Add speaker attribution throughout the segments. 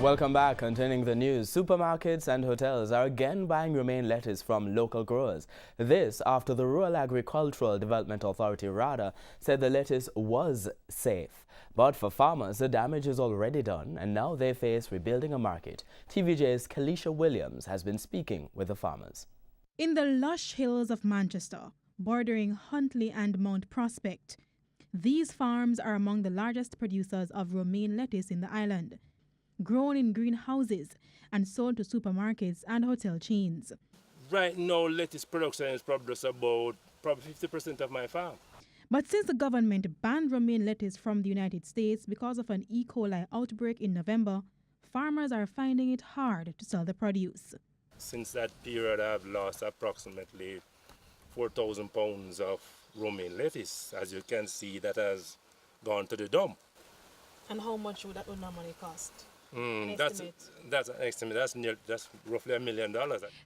Speaker 1: Welcome back. Continuing the news, supermarkets and hotels are again buying romaine lettuce from local growers. This after the Rural Agricultural Development Authority, RADA, said the lettuce was safe. But for farmers, the damage is already done, and now they face rebuilding a market. TVJ's Kalisha Williams has been speaking with the farmers.
Speaker 2: In the lush hills of Manchester, bordering Huntley and Mount Prospect, these farms are among the largest producers of romaine lettuce in the island, grown in greenhouses and sold to supermarkets and hotel chains.
Speaker 3: Right now, lettuce production is probably about 50% of my farm.
Speaker 2: But since the government banned romaine lettuce from the United States because of an E. coli outbreak in November, farmers are finding it hard to sell the produce.
Speaker 3: Since that period, I've lost approximately 4,000 pounds of romaine lettuce. As you can see, that has gone to the dump.
Speaker 4: And how much would that normally cost?
Speaker 3: That's an estimate. That's roughly $1 million.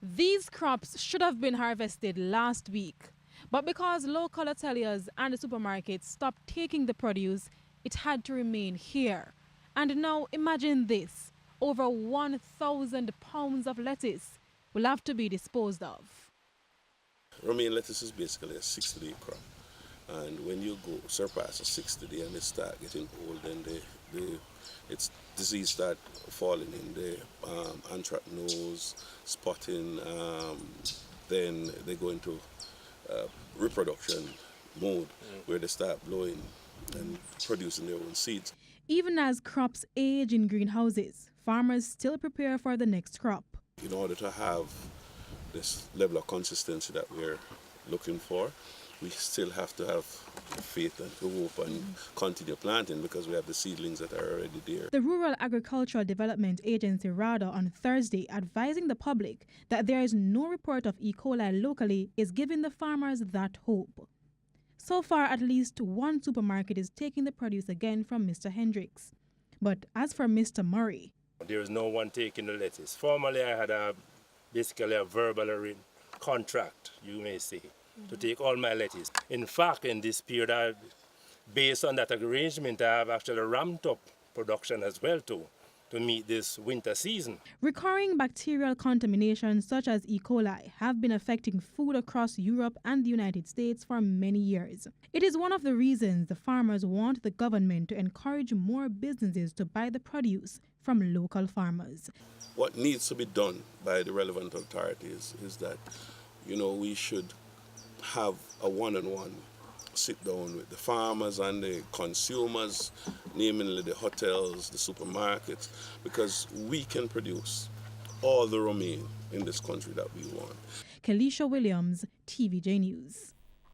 Speaker 2: These crops should have been harvested last week, but because local hoteliers and the supermarkets stopped taking the produce, it had to remain here. And now imagine this, over 1,000 pounds of lettuce will have to be disposed of.
Speaker 5: Romaine lettuce is basically a 60-day crop, and when you go surpass a 60-day and they start getting old, then its disease start falling in there, anthracnose, spotting, then they go into reproduction mode where they start blowing and producing their own seeds.
Speaker 2: Even as crops age in greenhouses, farmers still prepare for the next crop.
Speaker 5: In order to have this level of consistency that we're looking for, we still have to have faith and hope and continue planting because we have the seedlings that are already there.
Speaker 2: The Rural Agricultural Development Agency, RADA, on Thursday advising the public that there is no report of E. coli locally is giving the farmers that hope. So far, at least one supermarket is taking the produce again from Mr. Hendricks. But as for Mr. Murray,
Speaker 3: there is no one taking the lettuce. Formerly, I had basically a verbal contract, you may say, to take all my lettuce. In fact, in this period, based on that arrangement, I have actually ramped up production as well to meet this winter season.
Speaker 2: Recurring bacterial contaminations such as E. coli have been affecting food across Europe and the United States for many years. It is one of the reasons the farmers want the government to encourage more businesses to buy the produce from local farmers.
Speaker 5: What needs to be done by the relevant authorities is that, we should have a one-on-one sit down with the farmers and the consumers, namely the hotels, the supermarkets, because we can produce all the romaine in this country that we want.
Speaker 2: Kalisha Williams, TVJ News.